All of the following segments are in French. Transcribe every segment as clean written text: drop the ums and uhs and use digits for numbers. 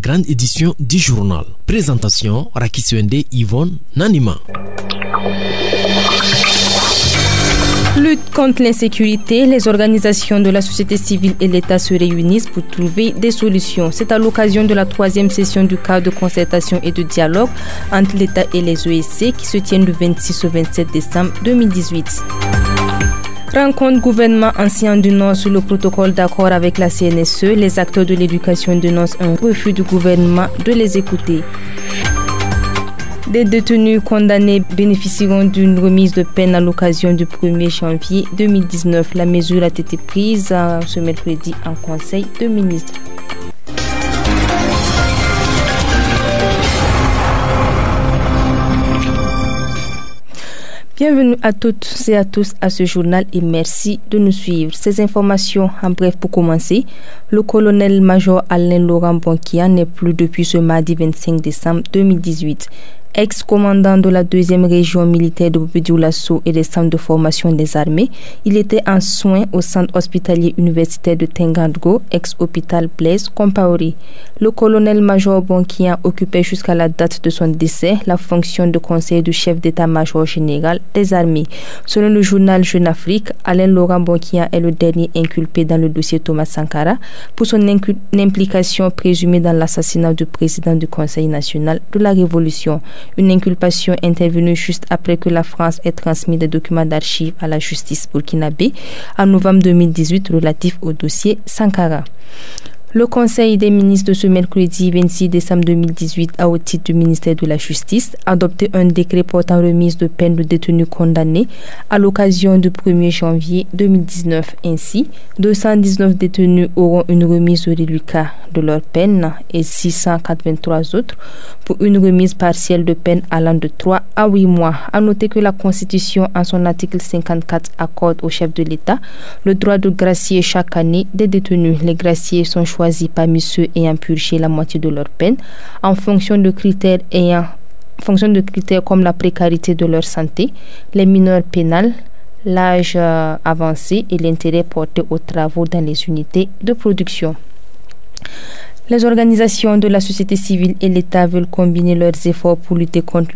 grande édition du journal. Présentation Rakiswende Yvonne Nanima. Lutte contre l'insécurité, les organisations de la société civile et l'État se réunissent pour trouver des solutions. C'est à l'occasion de la 3e session du cadre de concertation et de dialogue entre l'État et les OSC qui se tiennent du 26 au 27 décembre 2018. Rencontre gouvernement ancien du Nord sur le protocole d'accord avec la CNSE. Les acteurs de l'éducation dénoncent un refus du gouvernement de les écouter. Des détenus condamnés bénéficieront d'une remise de peine à l'occasion du 1er janvier 2019. La mesure a été prise ce mercredi en Conseil de ministres. Bienvenue à toutes et à tous à ce journal et merci de nous suivre. Ces informations en bref pour commencer. Le colonel-major Alain Laurent Bonkia n'est plus depuis ce mardi 25 décembre 2018. Ex-commandant de la 2e région militaire de Bobo-Dioulasso et des centres de formation des armées, il était en soins au centre hospitalier universitaire de Tengadgo, ex-hôpital Blaise Compaoré. Le colonel-major Bonkia occupait jusqu'à la date de son décès la fonction de conseiller du chef d'état-major général des armées. Selon le journal Jeune Afrique, Alain Laurent Bonkia est le dernier inculpé dans le dossier Thomas Sankara pour son implication présumée dans l'assassinat du président du Conseil national de la Révolution. Une inculpation intervenue juste après que la France ait transmis des documents d'archives à la justice burkinabé en novembre 2018 relatifs au dossier Sankara. Le Conseil des ministres de ce mercredi 26 décembre 2018 a, au titre du ministère de la Justice, adopté un décret portant remise de peine de détenus condamnés à l'occasion du 1er janvier 2019. Ainsi, 219 détenus auront une remise de reliquat de leur peine et 683 autres pour une remise partielle de peine allant de 3 à 8 mois. À noter que la Constitution, en son article 54, accorde au chef de l'État le droit de gracier chaque année des détenus. Les graciés sont choisis parmi ceux ayant purgé la moitié de leur peine en fonction de critères comme la précarité de leur santé, les mineurs pénales, l'âge avancé et l'intérêt porté aux travaux dans les unités de production. Les organisations de la société civile et l'État veulent combiner leurs efforts pour lutter contre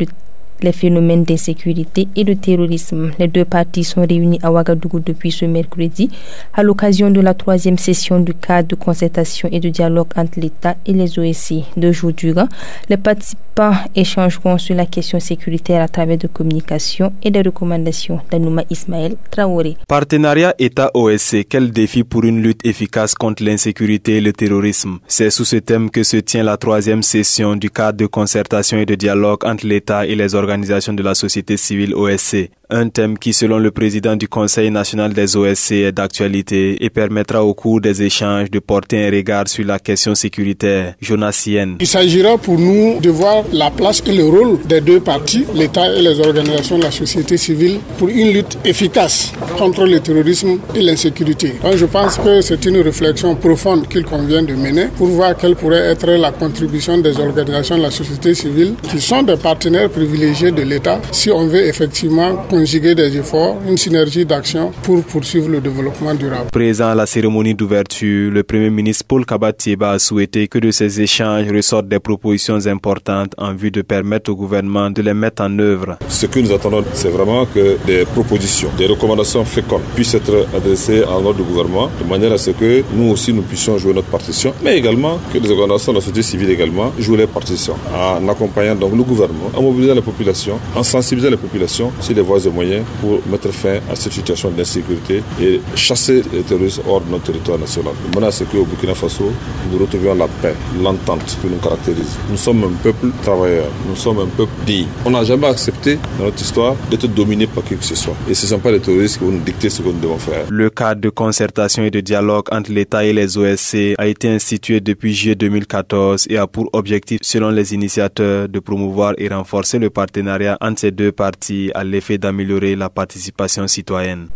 les phénomènes d'insécurité et de terrorisme. Les deux parties sont réunies à Ouagadougou depuis ce mercredi à l'occasion de la 3e session du cadre de concertation et de dialogue entre l'État et les OSC. 2 jours durant, les participants échangeront sur la question sécuritaire à travers de communications et des recommandations d'Anouma Ismaël Traoré. Partenariat État-OSC, quel défi pour une lutte efficace contre l'insécurité et le terrorisme? C'est sous ce thème que se tient la 3e session du cadre de concertation et de dialogue entre l'État et les organisations de la société civile OSC. Un thème qui, selon le président du Conseil national des OSC, est d'actualité et permettra au cours des échanges de porter un regard sur la question sécuritaire. Jonas Yen. Il s'agira pour nous de voir la place et le rôle des deux parties, l'État et les organisations de la société civile, pour une lutte efficace contre le terrorisme et l'insécurité. Donc je pense que c'est une réflexion profonde qu'il convient de mener pour voir quelle pourrait être la contribution des organisations de la société civile qui sont des partenaires privilégiés de l'État si on veut effectivement conjuguer des efforts, une synergie d'action pour poursuivre le développement durable. Présent à la cérémonie d'ouverture, le Premier ministre Paul Kabatieba a souhaité que de ces échanges ressortent des propositions importantes en vue de permettre au gouvernement de les mettre en œuvre. Ce que nous attendons, c'est vraiment que des propositions, des recommandations fécondes puissent être adressées à notre gouvernement de manière à ce que nous aussi nous puissions jouer notre partition, mais également que les organisations de la société civile également jouent leur partition en accompagnant donc le gouvernement, en mobilisant la population, en sensibilisant la population sur les voies et moyens pour mettre fin à cette situation d'insécurité et chasser les terroristes hors de notre territoire national. Maintenant, c'est qu'au Burkina Faso, nous retrouvions la paix, l'entente qui nous caractérise. Nous sommes un peuple travailleur, nous sommes un peuple digne. On n'a jamais accepté dans notre histoire d'être dominé par qui que ce soit. Et ce ne sont pas les terroristes qui vont nous dicter ce que nous devons faire. Le cadre de concertation et de dialogue entre l'État et les OSC a été institué depuis juillet 2014 et a pour objectif, selon les initiateurs, de promouvoir et renforcer le partenariat entre ces deux parties à l'effet d'améliorer la participation citoyenne.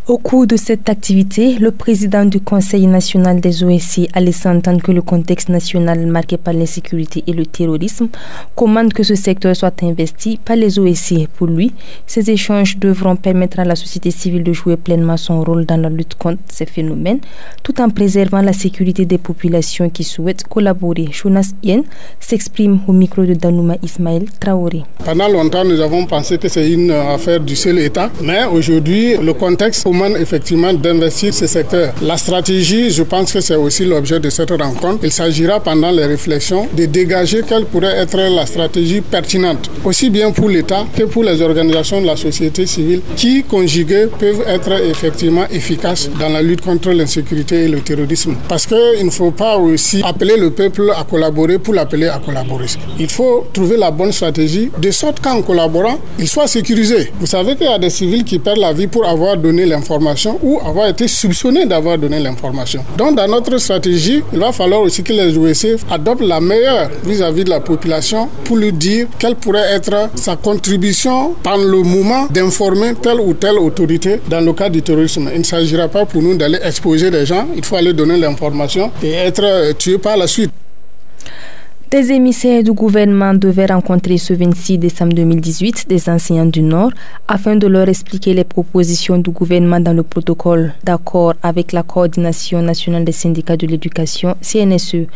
Au cours de cette activité, le président du Conseil national des OSC a laissé entendre que le contexte national marqué par l'insécurité et le terrorisme commande que ce secteur soit investi par les OSC. Pour lui, ces échanges devront permettre à la société civile de jouer pleinement son rôle dans la lutte contre ces phénomènes, tout en préservant la sécurité des populations qui souhaitent collaborer. Jonas Yen s'exprime au micro de Danouma Ismaël Traoré. Pendant longtemps, nous avons pensé que c'est une affaire du seul État, mais aujourd'hui, le contexte commande effectivement d'investir ce secteur. La stratégie, je pense que c'est aussi l'objet de cette rencontre. Il s'agira pendant les réflexions de dégager quelle pourrait être la stratégie pertinente, aussi bien pour l'État que pour les organisations de la société civile qui, conjuguées, peuvent être effectivement efficaces dans la lutte contre l'insécurité et le terrorisme. Parce qu'il ne faut pas aussi appeler le peuple à collaborer pour l'appeler à collaborer. Il faut trouver la bonne stratégie de sorte qu'en collaborant, il soit sécurisé. Vous savez qu'il y a des civils qui perdent la vie pour avoir donné l'information ou avoir été soupçonnés d'avoir donné l'information. Donc dans notre stratégie, il va falloir aussi que les OSC adoptent la meilleure vis-à-vis de la population pour lui dire quelle pourrait être sa contribution par le moment d'informer telle ou telle autorité dans le cas du terrorisme. Il ne s'agira pas pour nous d'aller exposer des gens, il faut aller donner l'information et être tué par la suite. Des émissaires du gouvernement devaient rencontrer ce 26 décembre 2018 des enseignants du Nord afin de leur expliquer les propositions du gouvernement dans le protocole d'accord avec la Coordination nationale des syndicats de l'éducation, CNSE.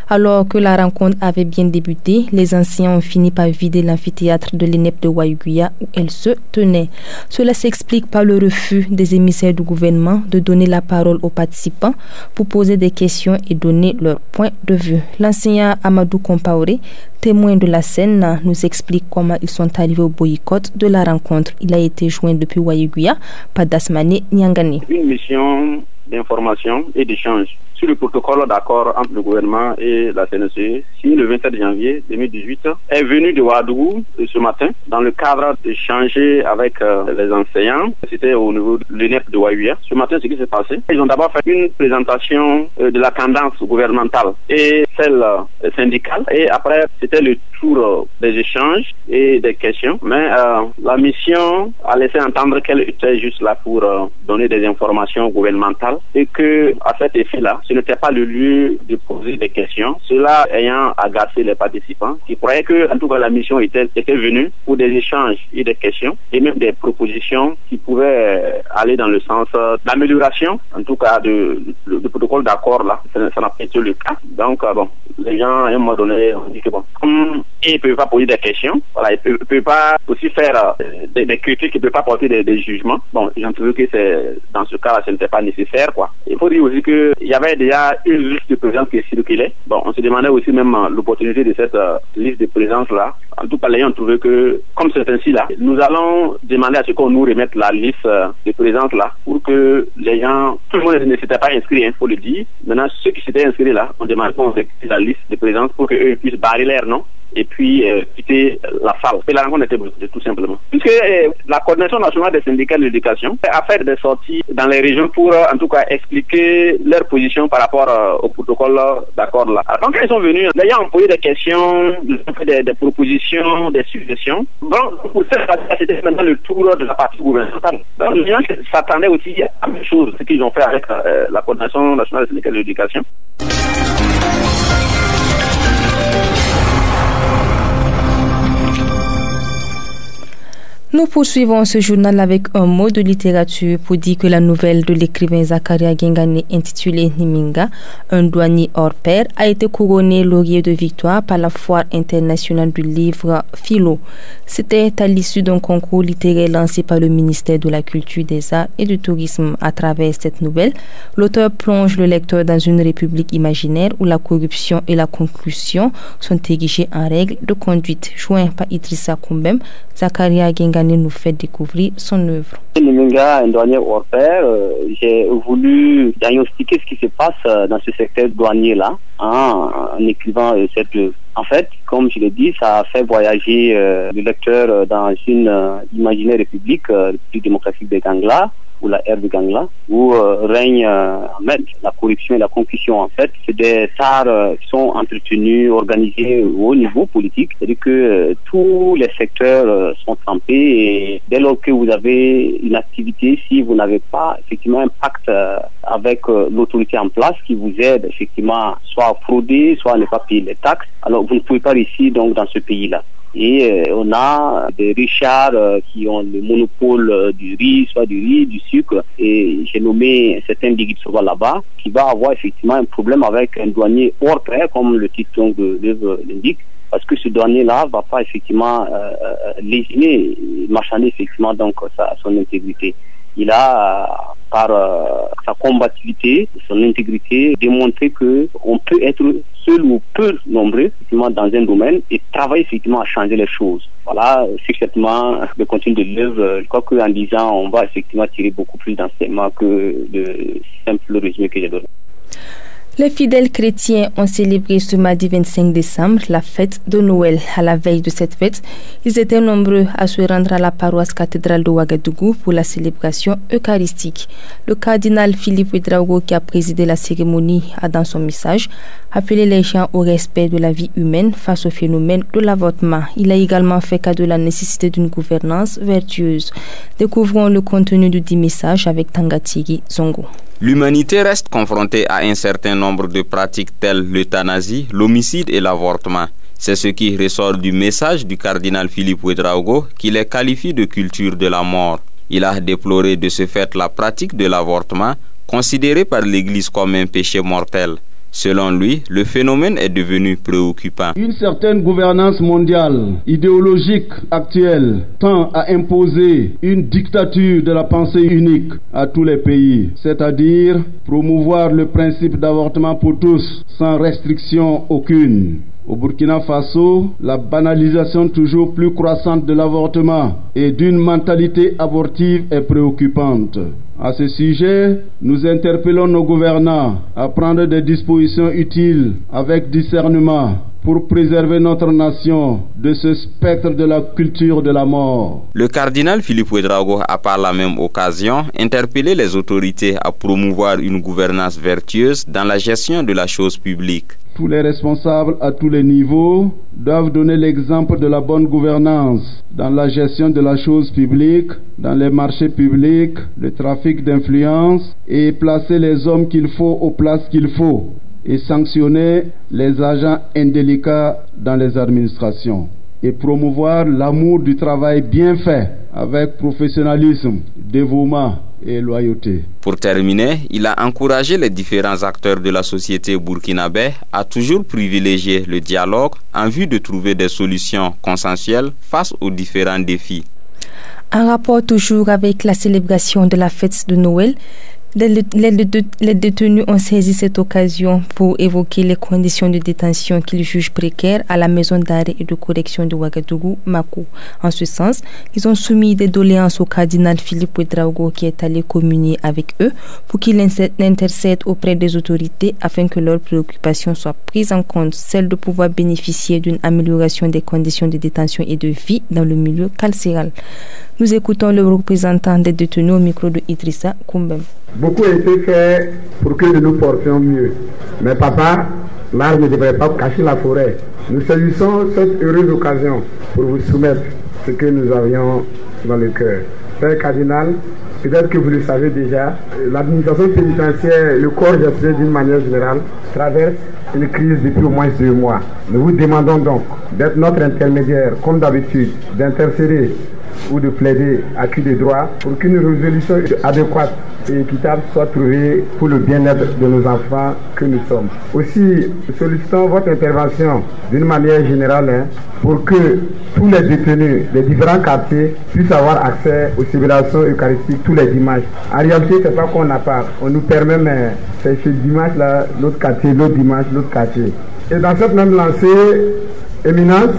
Alors que la rencontre avait bien débuté, les enseignants ont fini par vider l'amphithéâtre de l'ENEP de Waïguya où elle se tenait. Cela s'explique par le refus des émissaires du gouvernement de donner la parole aux participants pour poser des questions et donner leur point de vue. L'enseignant Amadou Compaoré, témoin de la scène, nous explique comment ils sont arrivés au boycott de la rencontre. Il a été joint depuis Waïguya par Dasmane Nyangane. Une mission d'information et d'échange sur le protocole d'accord entre le gouvernement et la CNSE, signé le 27 janvier 2018, est venu de Ouagadougou ce matin dans le cadre d'échanger avec les enseignants. C'était au niveau de l'ENEP de Waïguya. Ce matin, ce qui s'est passé, ils ont d'abord fait une présentation de la tendance gouvernementale et celle syndicale. Et après, c'était le tour des échanges et des questions. Mais la mission a laissé entendre qu'elle était juste là pour donner des informations gouvernementales et que, à cet effet-là, ce n'était pas le lieu de poser des questions. Cela ayant agacé les participants qui croyaient que, en tout cas, la mission était venue pour des échanges et des questions et même des propositions qui pouvaient aller dans le sens d'amélioration, en tout cas, du protocole d'accord là. Ça n'a pas été le cas. Donc, bon, les gens, à un moment donné, ont dit que bon, comme ils ne peuvent pas poser des questions, voilà, ils ne peuvent pas aussi faire des critiques, ils ne peuvent pas porter des jugements. Bon, j'en trouve que dans ce cas-là, ce n'était pas nécessaire, quoi. Il faut dire aussi qu'il y avait déjà une liste de présence qui circulait. Bon, on se demandait aussi même l'opportunité de cette liste de présence-là. En tout cas, les gens ont trouvé que, comme c'est ainsi là, nous allons demander à ce qu'on nous remette la liste de présence-là pour que les gens, tout le monde ne s'était pas inscrit, il faut le dire. Maintenant, ceux qui s'étaient inscrits là, on demande qu'on récupère la liste de présence pour qu'eux puissent barrer leur nom et puis quitter la salle. Et la rencontre était bonne, tout simplement. Puisque la Coordination nationale des syndicats de l'éducation a fait des sorties dans les régions pour, en tout cas, expliquer leur position par rapport au protocole d'accord là. Alors, quand ils sont venus, les gens ont posé des questions, ils ont fait des propositions, des suggestions. Donc, pour ça, c'était maintenant le tour de la partie gouvernementale. Donc, les gens s'attendaient aussi à la même chose, ce qu'ils ont fait avec la Coordination nationale des syndicats de l'éducation. Nous poursuivons ce journal avec un mot de littérature pour dire que la nouvelle de l'écrivain Zakaria Gengane intitulée Niminga, un douanier hors pair, a été couronnée laurier de victoire par la Foire internationale du livre Philo. C'était à l'issue d'un concours littéraire lancé par le ministère de la Culture, des Arts et du Tourisme. À travers cette nouvelle, l'auteur plonge le lecteur dans une république imaginaire où la corruption et la conclusion sont érigées en règles de conduite. Joint par Idrissa Koumbem, Zakaria Gengane nous fait découvrir son œuvre. Niminga, un douanier hors pair, j'ai voulu diagnostiquer ce qui se passe dans ce secteur douanier-là en écrivant cette œuvre. En fait, comme je l'ai dit, ça a fait voyager le lecteur dans une imaginaire république, République démocratique des Gangla, ou la ère de Gangla, où règne en maître la corruption et la concussion. En fait, c'est des SAR qui sont entretenus, organisés au niveau politique, c'est-à-dire que tous les secteurs sont trempés et dès lors que vous avez une activité, si vous n'avez pas effectivement un pacte avec l'autorité en place qui vous aide effectivement soit à frauder, soit à ne pas payer les taxes, alors vous ne pouvez pas réussir donc dans ce pays-là. Et on a des richards qui ont le monopole du riz, soit du riz, du sucre. Et j'ai nommé un certain Bigit Sova là-bas, qui va avoir effectivement un problème avec un douanier hors pair, comme le titre de l'œuvre l'indique, parce que ce douanier-là va pas effectivement lésiner, marchander effectivement donc son intégrité. Il a, par sa combativité, son intégrité, démontré que on peut être seul ou peu nombreux effectivement dans un domaine et travailler effectivement à changer les choses. Voilà, c'est certainement le contenu de l'œuvre. Je crois qu'en disant, on va effectivement tirer beaucoup plus d'enseignements que le simple résumé que j'ai donné. Les fidèles chrétiens ont célébré ce mardi 25 décembre la fête de Noël. À la veille de cette fête, ils étaient nombreux à se rendre à la paroisse cathédrale de Ouagadougou pour la célébration eucharistique. Le cardinal Philippe Ouédraogo, qui a présidé la cérémonie, a dans son message appelé les gens au respect de la vie humaine face au phénomène de l'avortement. Il a également fait cas de la nécessité d'une gouvernance vertueuse. Découvrons le contenu du dit message avec Tangatigi Zongo. L'humanité reste confrontée à un certain nombre de pratiques telles l'euthanasie, l'homicide et l'avortement. C'est ce qui ressort du message du cardinal Philippe Ouédraogo, qui les qualifie de culture de la mort. Il a déploré de ce fait la pratique de l'avortement, considérée par l'Église comme un péché mortel. Selon lui, le phénomène est devenu préoccupant. Une certaine gouvernance mondiale, idéologique actuelle, tend à imposer une dictature de la pensée unique à tous les pays, c'est-à-dire promouvoir le principe d'avortement pour tous, sans restriction aucune. Au Burkina Faso, la banalisation toujours plus croissante de l'avortement et d'une mentalité abortive est préoccupante. À ce sujet, nous interpellons nos gouvernants à prendre des dispositions utiles avec discernement pour préserver notre nation de ce spectre de la culture de la mort. Le cardinal Philippe Ouédraogo a par la même occasion interpellé les autorités à promouvoir une gouvernance vertueuse dans la gestion de la chose publique. Tous les responsables à tous les niveaux doivent donner l'exemple de la bonne gouvernance dans la gestion de la chose publique, dans les marchés publics, le trafic d'influence et placer les hommes qu'il faut aux places qu'il faut et sanctionner les agents indélicats dans les administrations et promouvoir l'amour du travail bien fait avec professionnalisme, dévouement et loyauté. Pour terminer, il a encouragé les différents acteurs de la société burkinabé à toujours privilégier le dialogue en vue de trouver des solutions consensuelles face aux différents défis. En rapport toujours avec la célébration de la fête de Noël, les détenus ont saisi cette occasion pour évoquer les conditions de détention qu'ils jugent précaires à la maison d'arrêt et de correction de Ouagadougou, Mako. En ce sens, ils ont soumis des doléances au cardinal Philippe Ouédraogo qui est allé communier avec eux pour qu'il intercède auprès des autorités afin que leurs préoccupations soient prises en compte, celle de pouvoir bénéficier d'une amélioration des conditions de détention et de vie dans le milieu carcéral. Nous écoutons le représentant des détenus au micro de Idrissa Koumbem. Beaucoup a été fait pour que nous nous portions mieux. Mais papa, l'arbre ne devrait pas cacher la forêt. Nous saisissons cette heureuse occasion pour vous soumettre ce que nous avions dans le cœur. Père cardinal, peut-être que vous le savez déjà, l'administration pénitentiaire, le corps gestionnaire d'une manière générale, traverse une crise depuis au moins 2 mois. Nous vous demandons donc d'être notre intermédiaire, comme d'habitude, d'intercéder ou de plaider à qui de droit pour qu'une résolution adéquate et équitable soit trouvée pour le bien-être de nos enfants que nous sommes. Aussi, sollicitons votre intervention d'une manière générale pour que tous les détenus des différents quartiers puissent avoir accès aux célébrations eucharistiques tous les dimanches. En réalité, c'est pas qu'on n'a pas. On nous permet, mais c'est ce dimanche-là, l'autre quartier, l'autre dimanche, l'autre quartier. Et dans cette même lancée, Éminence,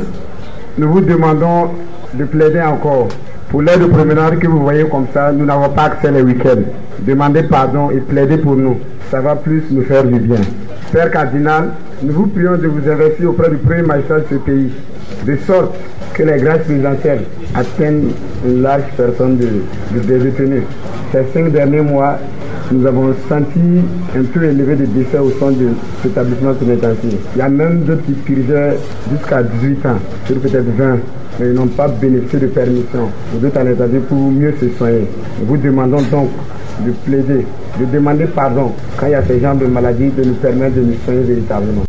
nous vous demandons de plaider encore. Pour l'aide de promenade que vous voyez comme ça, nous n'avons pas accès les week-ends. Demandez pardon et plaidez pour nous. Ça va plus nous faire du bien. Père cardinal, nous vous prions de vous investir auprès du premier magistrat de ce pays, de sorte que les grâces présidentielles atteignent une large personne des détenus. Ces 5 derniers mois, nous avons senti un peu élevé de décès au sein de cet établissement pénitentiaire. Il y a même d'autres qui purgeaient jusqu'à 18 ans, sur peut-être 20, mais ils n'ont pas bénéficié de permission. Vous êtes en état pour mieux se soigner. Nous vous demandons donc de plaider, de demander pardon quand il y a ce genre de maladie, de nous permettre de nous soigner véritablement.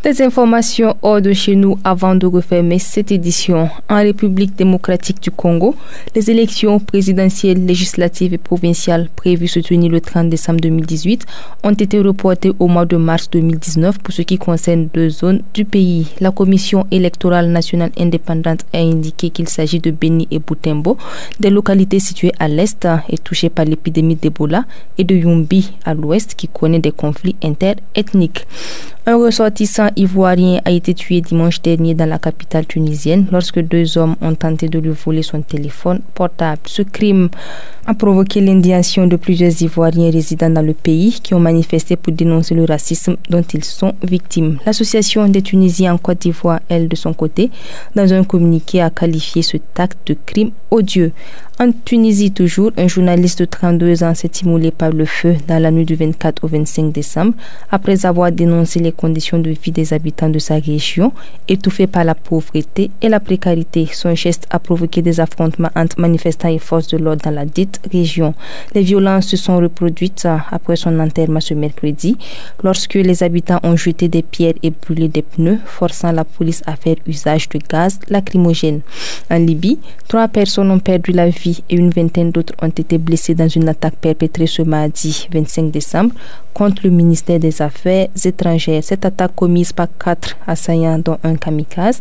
Des informations hors de chez nous avant de refermer cette édition. En République démocratique du Congo, les élections présidentielles, législatives et provinciales prévues se tenir le 30 décembre 2018 ont été reportées au mois de mars 2019 pour ce qui concerne 2 zones du pays. La Commission électorale nationale indépendante a indiqué qu'il s'agit de Beni et Butembo, des localités situées à l'est et touchées par l'épidémie d'Ebola, et de Yumbi à l'ouest qui connaît des conflits interethniques. Un ressortissant ivoirien a été tué dimanche dernier dans la capitale tunisienne lorsque 2 hommes ont tenté de lui voler son téléphone portable. Ce crime a provoqué l'indignation de plusieurs Ivoiriens résidant dans le pays qui ont manifesté pour dénoncer le racisme dont ils sont victimes. L'Association des Tunisiens en Côte d'Ivoire, elle, de son côté, dans un communiqué, a qualifié cet acte de crime odieux. En Tunisie toujours, un journaliste de 32 ans s'est immolé par le feu dans la nuit du 24 au 25 décembre après avoir dénoncé les conditions de vie des habitants de sa région, étouffés par la pauvreté et la précarité. Son geste a provoqué des affrontements entre manifestants et forces de l'ordre dans la dite région. Les violences se sont reproduites après son enterrement ce mercredi, lorsque les habitants ont jeté des pierres et brûlé des pneus, forçant la police à faire usage de gaz lacrymogène. En Libye, 3 personnes ont perdu la vie et une vingtaine d'autres ont été blessées dans une attaque perpétrée ce mardi 25 décembre contre le ministère des Affaires étrangères. Cette attaque commise par 4 assaillants dont un kamikaze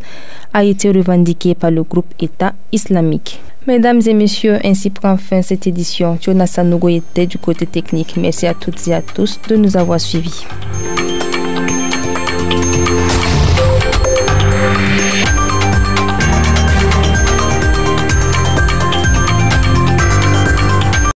a été revendiquée par le groupe État islamique. Mesdames et messieurs, ainsi prend fin cette édition. Jonathan Nogo était du côté technique. Merci à toutes et à tous de nous avoir suivis.